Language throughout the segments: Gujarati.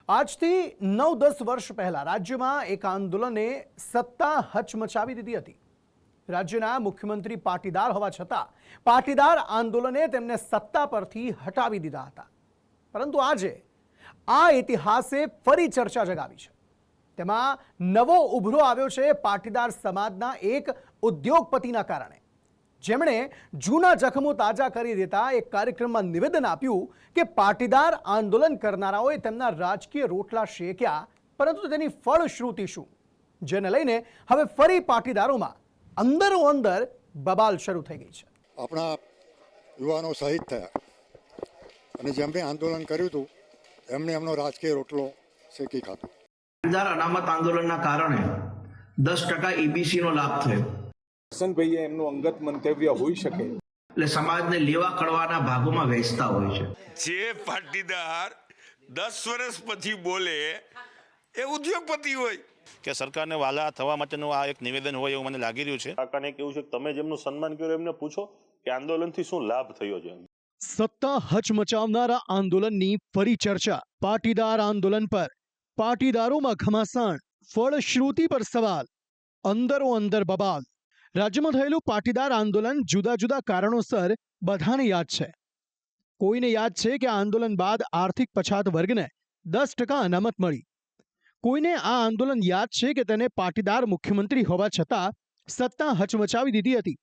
આજથી 9-10 વર્ષ પહેલા રાજ્યમાં એક આંદોલને સત્તા હચમચાવી દીધી હતી। રાજ્યના મુખ્યમંત્રી પાટીદાર હોવા છતાં પાટીદાર આંદોલને તેમને સત્તા પરથી હટાવી દીધા હતા। પરંતુ આજે આ ઇતિહાસે ફરી ચર્ચા જગાવી છે। તેમાં નવો ઉભરો આવ્યો છે પાટીદાર સમાજના એક ઉદ્યોગપતિના કારણે, જેમણે જૂના જખમો તાજા કરી દેતા એક કાર્યક્રમમાં નિવેદન આપ્યું કે પાટીદાર આંદોલન કરનારાઓએ તેમના રાજકીય રોટલા શેક્યા, પરંતુ તેની ફળશ્રુતિ શું, જેને લઈને હવે ફરી પાટીદારોમાં અંદરો અંદર બબાલ શરૂ થઈ ગઈ છે। આપણા યુવાનો શહીદ થયા અને જેમણે આંદોલન કર્યું હતું એમણે એમનો રાજકીય રોટલો શેકી ખાધો। પાટીદાર અનામત આંદોલનના કારણે 10% EBC નો લાભ થયો। કરશનભાઈએ એમનું અંગત મંતવ્ય હોઈ શકે એટલે સમાજને લેવા કડવાના ભાગોમાં વહેંચતા હોય છે। જે પાટીદાર 10 વર્ષ પછી બોલે એ ઉદ્યોગપતિ હોય કે સરકારને વાલા થવા માટેનું આ એક નિવેદન હોય એવું મને લાગી રહ્યું છે। કાકાને કેવું છે કે તમે જેમનું સન્માન કર્યું એમને પૂછો કે આંદોલનથી શું લાભ થયો છે। સત્તા હચમચાવનારા આંદોલનની ફરી ચર્ચા। પાટીદાર આંદોલન પર પાટીદારોમાં ઘમાસાણ, ફળશ્રુતિ પર સવાલ, અંદરો અંદર બબાલ। રાજ્યમાં થયેલું પાટીદાર આંદોલન જુદા જુદા કારણોસર બધાને યાદ છે। કોઈને યાદ છે કે આંદોલન બાદ આર્થિક પછાત વર્ગને 10% અનામત મળી। કોઈને આ આંદોલન યાદ છે કે તેને પાટીદાર મુખ્યમંત્રી હોવા છતાં સત્તા હચમચાવી દીધી હતી।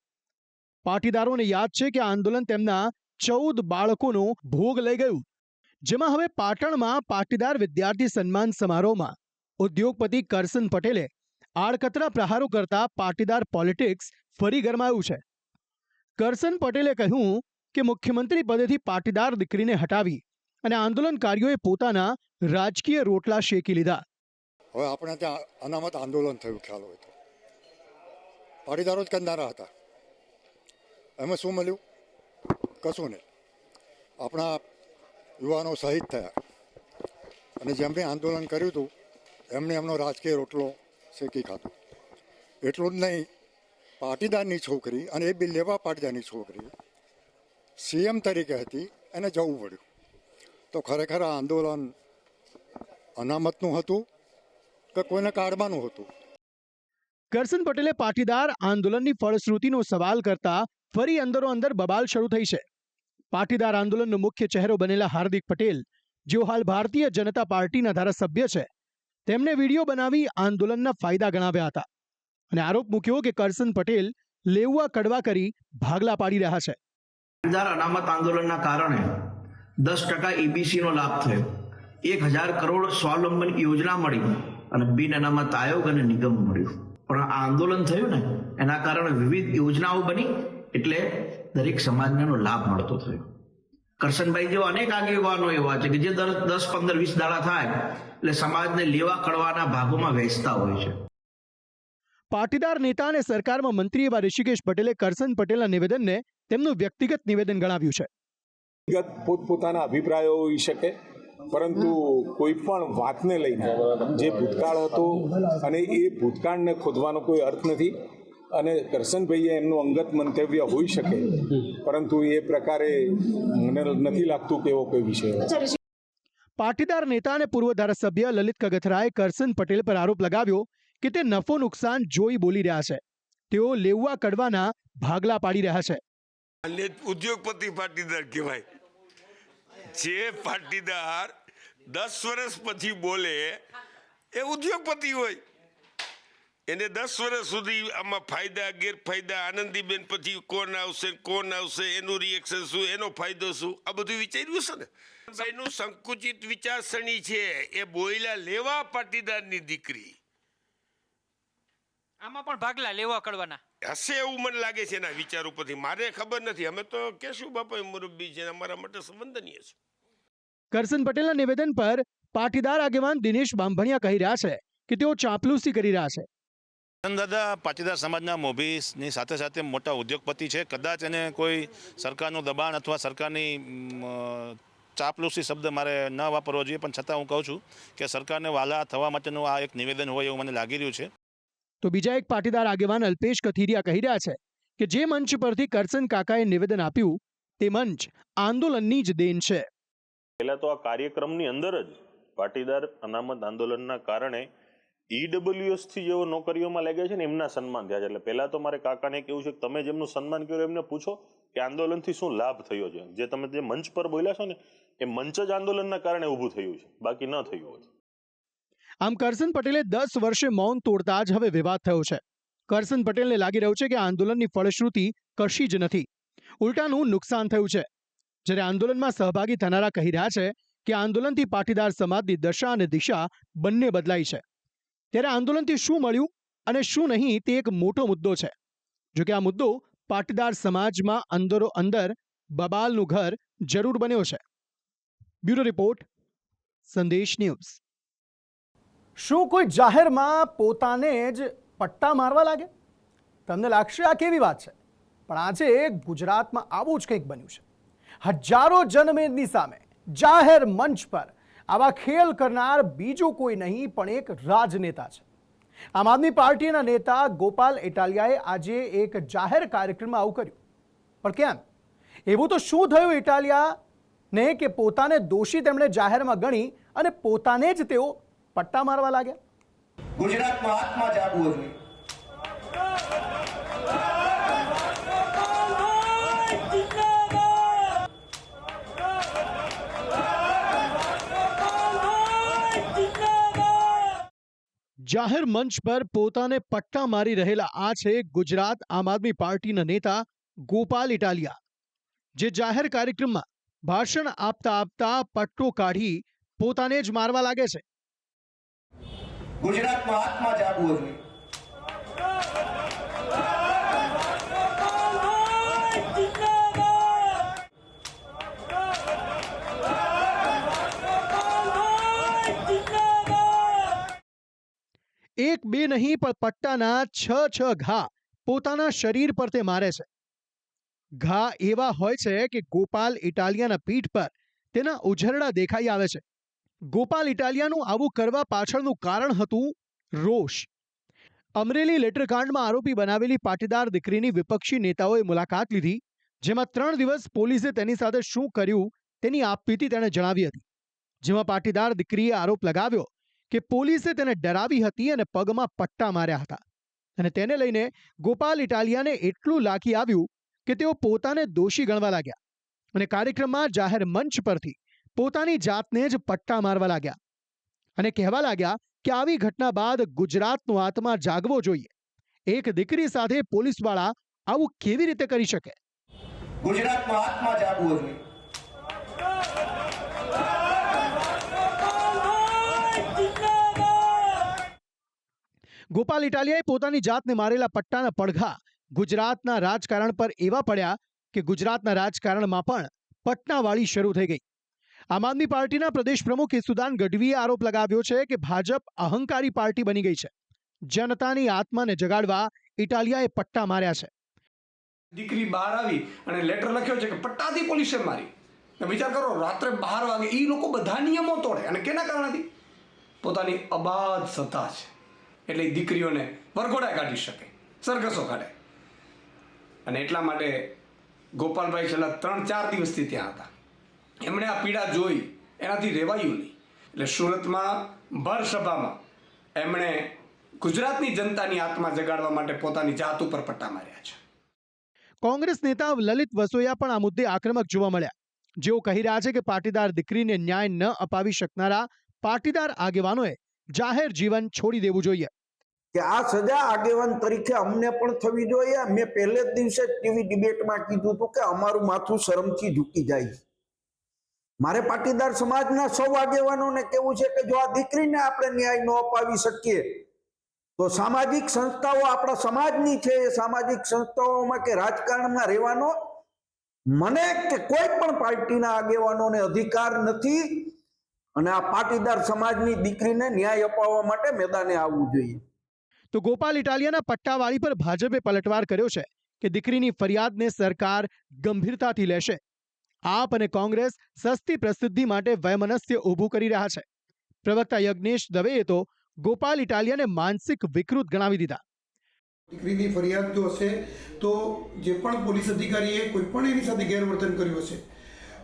પાટીદારોને યાદ છે કે આંદોલન તેમના 14 બાળકોનો ભોગ લઈ ગયું, જેમાં હવે પાટણમાં પાટીદાર વિદ્યાર્થી સન્માન સમારોહમાં ઉદ્યોગપતિ કરશન પટેલે આડકતરા પ્રહારો કરતા પાટીદાર પોલિટિક્સ ફરી ગરમાયું છે। કરશન પટેલે કહ્યું કે મુખ્યમંત્રી પદેથી પાટીદાર દીકરીને હટાવી અને આંદોલનકારીઓએ પોતાના રાજકીય રોટલા શેકી લીધા। હવે આપણે ત્યાં અનામત આંદોલન થયું, ખ્યાલ હોય તો પાટીદારો જ કરનારા હતા। એમાં શું મળ્યું? કશું નહીં। આપણા યુવાનો શહીદ થયા અને જેમણે આંદોલન કર્યું હતું એમણે એમનો રાજકીય રોટલો શેકી ખાધો। એટલું જ નહીં, પાટીદારની છોકરી, અને એ બી લેવા પાટીદારની છોકરી CM તરીકે હતી, એને જવું પડ્યું। તો ખરેખર આ આંદોલન અનામતનું હતું કે કોઈને કાઢવાનું હતું? કરશન પટેલે પાટીદાર આંદોલનની ફળશ્રુતિનો સવાલ કરતા ફરી અંદરો અંદર બબાલ શરૂ થઈ છે। પાટીદાર આંદોલનનો મુખ્ય ચહેરો બનેલા હાર્દિક પટેલ, જેઓ હાલ ભારતીય જનતા પાર્ટીના ધારાસભ્ય છે, તેમણે વિડીયો બનાવી આંદોલનના ફાયદા ગણાવ્યા હતા અને આરોપ મૂક્યો કે કરશન પટેલ લેવા કડવા કરી ભાગલા પાડી રહ્યા છે। પાટીદાર અનામત આંદોલનના કારણે 10% EBC નો લાભ થયો। 1000 કરોડ સ્વાવલંબન યોજના મળી અને બિન અનામત આયોગ અને નિગમ મળ્યું। પણ આ આંદોલન થયું ને એના કારણે વિવિધ યોજનાઓ બની, એટલે દરેક સમાજને એનો લાભ મળતો થયો। કરશનભાઈ જેવા અનેક આગેવાનો એવા છે કે જે 10, 15, 20 દાડા થાય એટલે સમાજને લેવા કડવાના ભાગોમાં વહેંચતા હોય છે। પાટીદાર નેતા અને સરકારમાં મંત્રી એવા ઋષિકેશ પટેલે કરશન પટેલના નિવેદનને તેમનું વ્યક્તિગત નિવેદન ગણાવ્યું છે। વ્યક્તિગત પોતપોતાના અભિપ્રાયો હોઈ શકે, પરંતુ કોઈ પણ વાતને લઈને જે ભૂતકાળ હતો અને એ ભૂતકાળને ખોદવાનો કોઈ અર્થ નથી। અને કરશનભાઈએ એમનું અંગત મંતવ્ય હોઈ શકે, પરંતુ એ પ્રકારે મને નથી લાગતું કે એવો કોઈ વિષય હોય। પાટીદાર નેતા અને પૂર્વ ધારાસભ્ય લલિત કગથરાએ કરશન પટેલ પર આરોપ લગાવ્યો કે તે નફો નુકસાન જોઈ બોલી રહ્યા છે। તેઓ લેવા કડવાના ભાગલા પાડી રહ્યા છે। ઉદ્યોગપતિ પાટીદાર કહેવાય। જે પાટીદાર 10 વર્ષ પછી બોલે એ ઉદ્યોગપતિ હોય। એને 10 વર્ષ સુધી આમાં ફાયદા ગેરફાયદા, આનંદીબેન પછી કોણ આવશે, એનું રિએક્શન શું, એનો ફાયદો શું, આ બધું વિચાર્યું છે ને। એનું સંકુચિત વિચારસરણી છે, એ બોયલા લેવા પાટીદારની દીકરી। આમાં પણ ભાગલા લેવા કડવાના હશે એવું મને લાગે છે એના વિચારો પરથી। મારે ખબર નથી, અમે તો કેશું બાપા મુરબ્બી છે, અમારા માટે સંબંધનીય છે। કરશન પટેલના નિવેદન પર પાટીદાર આગેવાન દિનેશ બાંભણિયા કહી રહ્યા છે કે તેઓ ચાંપલૂસી કરી રહ્યા છે। દાદા પાટીદાર સમાજના મોભીની સાથે સાથે મોટા ઉદ્યોગપતિ છે। કદાચ એને કોઈ સરકારનું દબાણ અથવા સરકારની ચાપલૂસી શબ્દ મારે ન વાપરવો જોઈએ, પણ છતાં હું કહું છું કે સરકારને વાલા થવા માટેનું આ એક નિવેદન હોય એવું મને લાગી રહ્યું છે। તો બીજા એક પાટીદાર આગેવાન અલ્પેશ કથિરિયા કહી રહ્યા છે કે જે મંચ પરથી કરશન કાકાએ નિવેદન આપ્યું તે મંચ આંદોલનની જ દેન છે। પહેલા તો આ કાર્યક્રમની અંદર જ પાટીદાર અનામત આંદોલનના કારણે EWS થી જેઓ નોકરીઓમાં લાગ્યા છે ને એમના સન્માન થયા છે. એટલે પહેલા તો મારે કાકાને કેવું છે કે તમે જેમનું સન્માન કર્યું એમને પૂછો કે આંદોલનથી શું લાભ થયો છે. જે તમે જે મંચ પર બોલ્યા છો ને એ મંચ જ આંદોલનના કારણે ઊભું થયું છે, બાકી ન થયું હોત. આમ કરસન પટેલે 10 વર્ષે મૌન તોડતા જ હવે વિવાદ થયો છે. કરસન પટેલને લાગી રહ્યું છે કે આંદોલનની ફળશ્રુતિ કશી જ નથી, ઉલટાનું નુકસાન થયું છે. જ્યારે આંદોલનમાં સહભાગી થનારા કહી રહ્યા છે કે આંદોલનથી પાટીદાર સમાજની દશા અને દિશા બંને બદલાઈ છે. ત્યારે આંદોલનથી શું મળ્યું અને શું નહીં તે એક મોટો મુદ્દો છે. જોકે આ મુદ્દો પાટીદાર સમાજમાં અંદરો અંદર બબાલનું ઘર જરૂર બન્યો છે. બ્યુરો રિપોર્ટ, સંદેશ ન્યૂઝ. શું કોઈ જાહેરમાં પોતાને જ પટ્ટા મારવા લાગે? તમને લાગશે આ કેવી વાત છે, પણ આજે ગુજરાતમાં આવું જ કંઈક બન્યું છે. હજારો જનમેદની સામે જાહેર મંચ પર આવા ખેલ કરનાર બીજું કોઈ નહીં પણ એક રાજનેતા છે. આમ આદમી પાર્ટીના નેતા ગોપાલ ઇટાલિયાએ આજે એક જાહેર કાર્યક્રમમાં આવું કર્યું. પણ કેમ? એવું તો શું થયું ઇટાલિયાને કે પોતાને દોષી તેમણે જાહેરમાં ગણી અને પોતાને જ તેઓ પટ્ટા મારવા લાગ્યા? ગુજરાતમાં આત્મા જાગવો જોઈએ. જાહેર મંચ પર પોતાને પટ્ટા મારી રહેલા આ છે ગુજરાત આમ આદમી પાર્ટીના નેતા ગોપાલ ઇટાલિયા, જે જાહેર કાર્યક્રમમાં ભાષણ આપતા આપતા પટ્ટો કાઢી પોતાને જ મારવા લાગે છે. ગુજરાતમાં આત્મા જાગવો જોઈએ. એક બે નહીં પણ પટ્ટાના 6 ઘા પોતાના શરીર પર તે મારે છે. ઘા એવા હોય છે કે ગોપાલ ઇટાલિયાના પીઠ પર તેના ઉઝરડા દેખાઈ આવે છે. ગોપાલ ઇટાલિયાનું આવું કરવા પાછળનું કારણ હતું રોષ. અમરેલી લેટરકાંડમાં આરોપી બનાવેલી પાટીદાર દીકરીની વિપક્ષી નેતાઓએ મુલાકાત લીધી, જેમાં 3 દિવસ પોલીસે તેની સાથે શું કર્યું તેની આપવીતી તેણે જણાવી હતી. જેમાં પાટીદાર દીકરીએ આરોપ લગાવ્યો કે પોલીસે તેને ડરાવી હતી અને પગમાં પટ્ટા માર્યા હતા. અને તેને લઈને ગોપાલ ઇટાલિયાને એટલું લાગી આવ્યું કે તેઓ પોતાને દોષી ગણવા લાગ્યા અને કાર્યક્રમમાં જાહેર મંચ પરથી પોતાની જાતને જ પટ્ટા મારવા લાગ્યા અને કહેવા લાગ્યા કે આવી ઘટના બાદ ગુજરાતનો આત્મા જાગવો જોઈએ. એક દીકરી સાથે પોલીસવાળા આવું કેવી રીતે કરી શકે? ગુજરાતમાં આત્મા જાગવો જોઈએ. ગોપાલ ઇટાલિયાએ પોતાની જાતને મારેલા પટ્ટાના પડઘા ગુજરાતના રાજકારણ પર એવા પડ્યા કે ગુજરાતના રાજકારણમાં પણ પટ્ટાવાળી શરૂ થઈ ગઈ. આમ આદમી પાર્ટીના પ્રદેશ પ્રમુખ ઈસુદાન ગઢવીએ આરોપ લગાવ્યો છે કે ભાજપ અહંકારી પાર્ટી બની ગઈ છે. જનતાની આત્માને જગાડવા ઇટાલિયાએ પટ્ટા માર્યા છે. દીકરી બહાર આવી અને લેટર લખ્યો છે કે પટ્ટાથી પોલીસે મારી. વિચાર કરો, રાત્રે 12 વાગે એ લોકો બધા નિયમો તોડે અને કેના કારણથી? પોતાની અબાધ સત્તા છે એટલે દીકરીઓને વરઘોડા કાઢી શકે, સરઘસો કાઢે. અને એટલા માટે ગોપાલભાઈ છેલ્લા 3-4 દિવસથી ત્યાં હતા. એમણે આ પીડા જોઈ, એનાથી રહેવાયું નહીં. એટલે સુરતમાં ભર સભામાં એમણે ગુજરાતની જનતાની આત્મા જગાડવા માટે પોતાની જાત ઉપર પટ્ટા માર્યા છે. કોંગ્રેસ નેતા લલિત વસોયા પણ આ મુદ્દે આક્રમક જોવા મળ્યા. જેઓ કહી રહ્યા છે કે પાટીદાર દીકરીને ન્યાય ન અપાવી શકનારા પાટીદાર આગેવાનોએ જાહેર જીવન છોડી દેવું જોઈએ. કે આ સજા આગેવાન તરીકે અમને પણ થવી જોઈએ. મેં પહેલે જ દિવસે ટીવી ડિબેટમાં કીધું હતું કે અમારું માથું શરમથી ઝૂકી જાય. મારે પાટીદાર સમાજના સૌ આગેવાનોને કહેવું છે કે જો આ દીકરીને આપણે ન્યાય ન અપાવી શકીએ તો સામાજિક સંસ્થાઓ આપણા સમાજની છે, એ સામાજિક સંસ્થાઓમાં કે રાજકારણમાં રહેવાનો મને કે કોઈ પણ પાર્ટીના આગેવાનોને અધિકાર નથી. અને આ પાટીદાર સમાજની દીકરીને ન્યાય અપાવવા માટે મેદાને આવવું જોઈએ. તો ગોપાલ ઇટાલિયાના પટ્ટાવાળી પર ભાજપે પલટવાર કર્યો છે કે દીકરીની ફરિયાદને સરકાર ગંભીરતાથી લેશે. આપ અને કોંગ્રેસ સસ્તી પ્રસિદ્ધિ માટે વયમનસ્ય ઊભું કરી રહ્યા છે. પ્રવક્તા યજ્ઞેશ દવેએ તો ગોપાલ ઇટાલિયાને માનસિક વિકૃત ગણાવી દીધા. દીકરીની ફરિયાદ જો હશે તો જે પણ પોલીસ અધિકારીએ કોઈ પણ એની સાથે ગેરવર્તન કર્યું હશે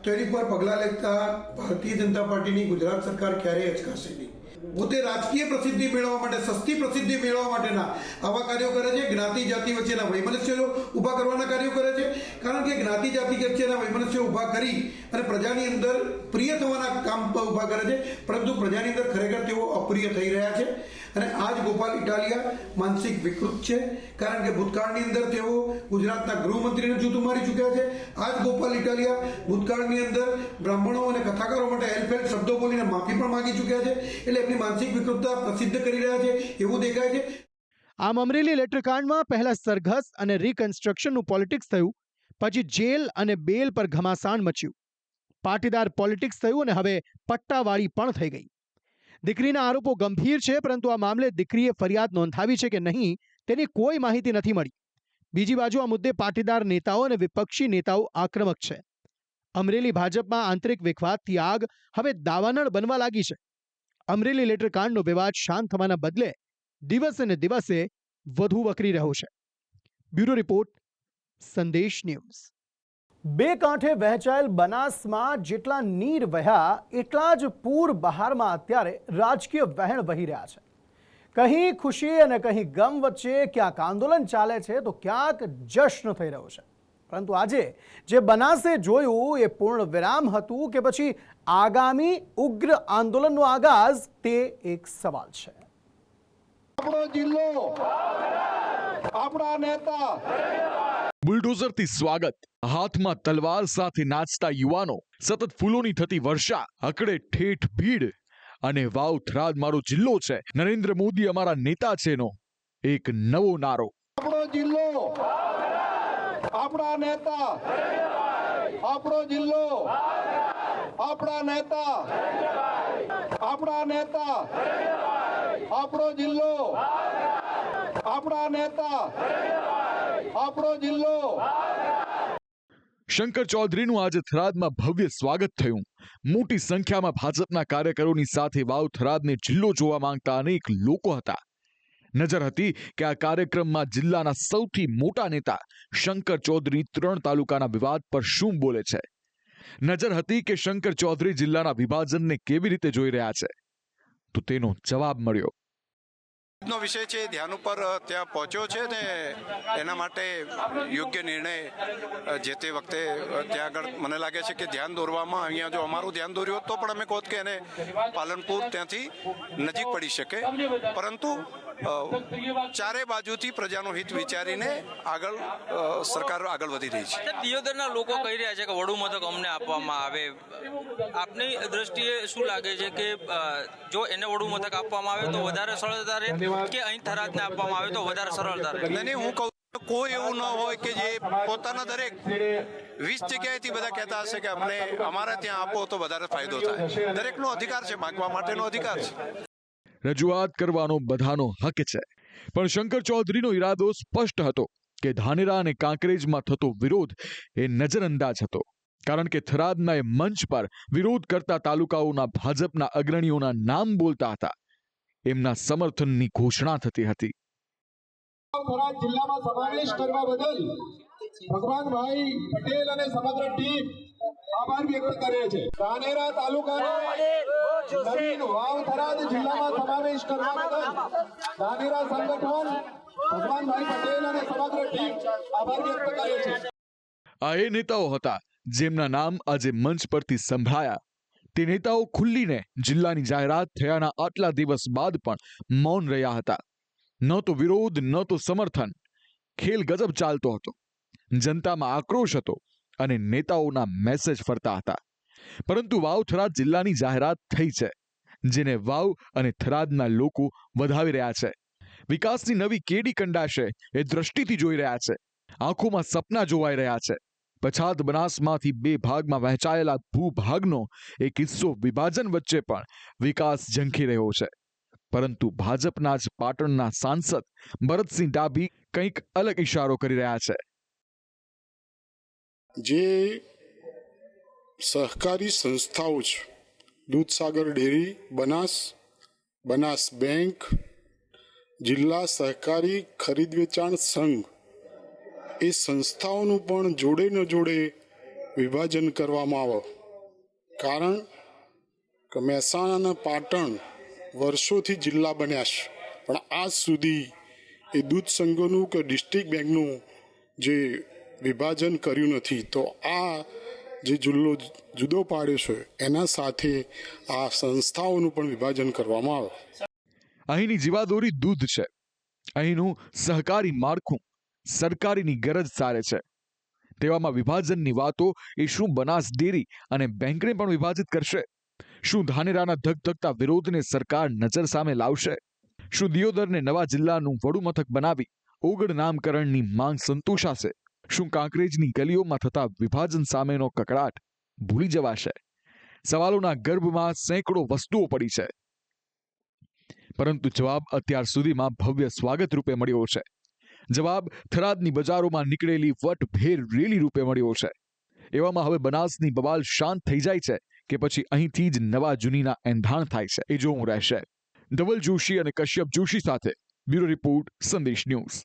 તો એની પર પગલાં લેતા ભારતીય જનતા પાર્ટીની ગુજરાત સરકાર ક્યારેય અચકાશે નહીં. પોતે રાજકીય પ્રસિદ્ધિ મેળવવા માટે, સસ્તી પ્રસિદ્ધિ મેળવવા માટેના આવા કાર્યો કરે છે. જ્ઞાતિ જાતિ વચ્ચેના વૈમનસ્યો ઊભા કરવાના કાર્યો કરે છે. કારણ કે જ્ઞાતિ જાતિ વચ્ચેના વૈમનસ્યો ઊભા કરી અને પ્રજાની અંદર પ્રિય થવાના કામ ઊભા કરે છે, પરંતુ પ્રજાની અંદર ખરેખર તેઓ અપ્રિય થઈ રહ્યા છે. અને આજ ગોપાલ ઇટાલિયા માનસિક વિકૃત છે, કારણ કે ભૂતકાળની અંદર તેઓ ગુજરાતના ગૃહમંત્રીને જૂતું મારી ચૂક્યા છે. આજ ગોપાલ ઇટાલિયા ભૂતકાળની અંદર બ્રાહ્મણો અને કથાકારો માટે હેલ્પફેલ શબ્દો બોલીને માફી પણ માંગી ચૂક્યા છે. એટલે એમની માનસિક વિકૃતતા પ્રસિદ્ધ કરી રહ્યા છે એવું દેખાય છે. આમ અમરેલી લેટરકાંડમાં પહેલા સરઘસ અને રિકન્સ્ટ્રક્શનનું પોલિટિક્સ થયું, પછી જેલ અને બેલ પર ઘમાસાણ મચ્યું, પાટીદાર પોલિટિક્સ થયું અને હવે પટ્ટાવાળી પણ થઈ ગઈ. દીકરીના આરોપો ગંભીર છે, પરંતુ આ મામલે દીકરીએ ફરિયાદ નોંધાવી છે કે નહીં તેની કોઈ માહિતી નથી મળી. બીજી બાજુ આ મુદ્દે પાટીદાર નેતાઓ અને વિપક્ષી નેતાઓ આક્રમક છે. અમરેલી ભાજપમાં આંતરિક વિખવાદથી આગ હવે દાવાનળ બનવા લાગી છે. અમરેલી લેટરકાંડનો વિવાદ શાંત થવાના બદલે દિવસે ને દિવસે વધુ વકરી રહ્યો છે. બ્યુરો રિપોર્ટ, સંદેશ ન્યૂઝ. બે કાંઠે વહેંચાયેલ બનાસમાં જેટલા નીર વહ્યા એટલા જ પૂર બહારમાં અત્યારે રાજકીય વહેણ વહી રહ્યા છે. કहीं ખુશી અને કहीं ગમ વચ્ચે ક્યાંક આંદોલન ચાલે છે તો ક્યાંક જશ્ન થઈ રહ્યો છે. પરંતુ આજે જે બનાસે જોયું એ પૂર્ણ વિરામ હતું કે પછી આગામી ઉગ્ર આંદોલનનો આગાજ, તે એક સવાલ છે. આપણો જિલ્લો, આપણા નેતા. બુલડોઝરથી સ્વાગત, હાથમાં તલવાર સાથે નાચતા યુવાનો, સતત ફૂલોની થતી વર્ષા, અકડે ઠેઠ ભીડ અને વાવ થરાદ મારો જિલ્લો છે, નરેન્દ્ર મોદી અમારા નેતા છે નો એક નવો નારો. આપણો જિલ્લો, આપણા નેતા. આપણો જિલ્લો, આપણા નેતા. આપણા નેતા. આપણો જિલ્લો, આપણા નેતા. આપણો જિલ્લો. શંકર ચૌધરીનું આજે થરાદમાં ભવ્ય સ્વાગત થયું. મોટી સંખ્યામાં ભાજપના કાર્યકરોની સાથે વાવ થરાદને જિલ્લો જોવા માંગતા અનેક લોકો હતા. નજર હતી કે આ કાર્યક્રમમાં જિલ્લાના સૌથી મોટા નેતા શંકર ચૌધરી 3 તાલુકાના વિવાદ પર શું બોલે છે. નજર હતી કે શંકર ચૌધરી જિલ્લાના વિભાજનને કેવી રીતે જોઈ રહ્યા છે. તો તેનો જવાબ મળ્યો. નો વિષય છે, ધ્યાન ઉપર ત્યાં પહોંચ્યો છે ને એના માટે યોગ્ય નિર્ણય જે તે વખતે ત્યાં આગળ મને લાગે છે કે ધ્યાન દોરવામાં, અહીંયા જો અમારું ધ્યાન દોર્યું હોત તો પણ અમે કહો કે એને પાલનપુર ત્યાંથી નજીક પડી શકે, પરંતુ ચારે બાજુથી પ્રજાનું હિત વિચારીને આગળ સરકાર આગળ વધી રહી છે. દિયોદરના લોકો કહી રહ્યા છે કે વડુ મથક અમને આપવામાં આવે. આપની દ્રષ્ટિએ શું લાગે છે કે જો એને વડુ મથક આપવામાં આવે તો વધારે સરળતા રહે કે અહીં થરાદને આપવામાં આવે તો વધારે સરળતા રહે? નહીં, હું કહું કોઈ એવું ન હોય કે જે પોતાના દરેક 20 જગ્યાએથી બધા કહેતા હશે કે અમને અમારે ત્યાં આપો તો વધારે ફાયદો થાય. દરેકનો અધિકાર છે, માંગવા માટેનો અધિકાર છે. રજૂઆત કરવાનો બધાનો હક છે, પણ શંકર ચૌધરીનો ઈરાદો સ્પષ્ટ હતો કે ધાનેરા અને કાંકરેજમાં થતો વિરોધ એ નજરઅંદાજ હતો, કારણ કે થરાદના એ મંચ પર વિરોધ કરતા તાલુકાઓના ભાજપના અગ્રણીઓના નામ બોલતા હતા, એમના સમર્થનની ઘોષણા થતી હતી. થરાદ જિલ્લામાં સમાવેશ કરવા બદલ ભગવાનભાઈ પટેલ અને સમગ્ર ટીમ આભાર વ્યક્ત કરે છે. ધાનેરા તાલુકાનો નવીન વાવ થરાદ જિલ્લામાં સમાવેશ કરવા બદલ ધાનેરા સંગઠન ભગવાનભાઈ પટેલ અને સમગ્ર ટીમ આભાર વ્યક્ત કરે છે. આ એ નેતાઓ હતા જેમના નામ આજે મંચ પરથી સંભળાયા. તે નેતાઓ ખુલ્લીને જિલ્લાની જાહેરાત થયાના આટલા દિવસ બાદ પણ મૌન રહ્યા હતા. ન તો વિરોધ, ન તો સમર્થન. ખેલ ગજબ ચાલતો હતો. જનતામાં આક્રોશ હતો અને નેતાઓના મેસેજ ફરતા હતા. પરંતુ વાવ થરાદ જિલ્લાની જાહેરાત થઈ છે, જેને વાવ અને થરાદના લોકો વધાવી રહ્યા છે. વિકાસની નવી કેડી કંડાશે એ દ્રષ્ટિથી જોઈ રહ્યા છે. આંખોમાં સપના જોવાઈ રહ્યા છે. પછાત બનાસમાંથી 2 ભાગમાં વહેંચાયેલા ભૂભાગનો એક હિસ્સો વિભાજન વચ્ચે પણ વિકાસ ઝંખી રહ્યો છે. પરંતુ ભાજપના જ પાટણના સાંસદ ભરતસિંહ ડાભી કંઈક અલગ ઇશારો કરી રહ્યા છે. જે સહકારી સંસ્થાઓ છે, દૂધસાગર ડેરી, બનાસ બેંક, જિલ્લા સહકારી ખરીદ વેચાણ સંઘ, એ સંસ્થાઓનું પણ જોડે ન જોડે વિભાજન કરવામાં આવે. કારણ કે મહેસાણા અને પાટણ વર્ષોથી જિલ્લા બન્યા છે, પણ આજ સુધી એ દૂધ સંઘોનું કે ડિસ્ટ્રિક્ટ બેંકનું જે વિભાજન કર્યું નથી. તો આ જે જિલ્લો જુદો પાડ્યો છે એના સાથે આ સંસ્થાઓનું પણ વિભાજન કરવામાં આવે. અહીંની જીવાદોરી દૂધ છે. અહીંનું સહકારી માળખું સરકારીની ગરજ સારે છે. તેવામાં વિભાજનની વાતો એ શું બનાસ ડેરી અને બેંકને પણ વિભાજિત કરશે? શું ધાનેરાના ધગધગતા વિરોધને સરકાર નજર સામે લાવશે? શું દિયોદરને નવા જિલ્લાનું વડુ મથક બનાવી ઓગળ નામકરણની માંગ સંતોષાશે? શું કાંકરેજની ગલીઓમાં થતા વિભાજન સામેનો કકળાટ ભૂલી જવાશે? સવાલોના ગર્ભમાં સેંકડો વસ્તુઓ પડી છે, પરંતુ જવાબ અત્યાર સુધીમાં ભવ્ય સ્વાગત રૂપે મળ્યો છે. જવાબ થરાદની બજારોમાં નીકળેલી વટભેર રેલી રૂપે મળ્યો છે. એવામાં હવે બનાસની બબાલ શાંત થઈ જાય છે કે પછી અહીંથી જ નવા જૂનીના એંધાણ થાય છે, એ જોવું રહેશે. ધવલ જોશી અને કશ્યપ જોશી સાથે બ્યુરો રિપોર્ટ, સંદેશ ન્યૂઝ.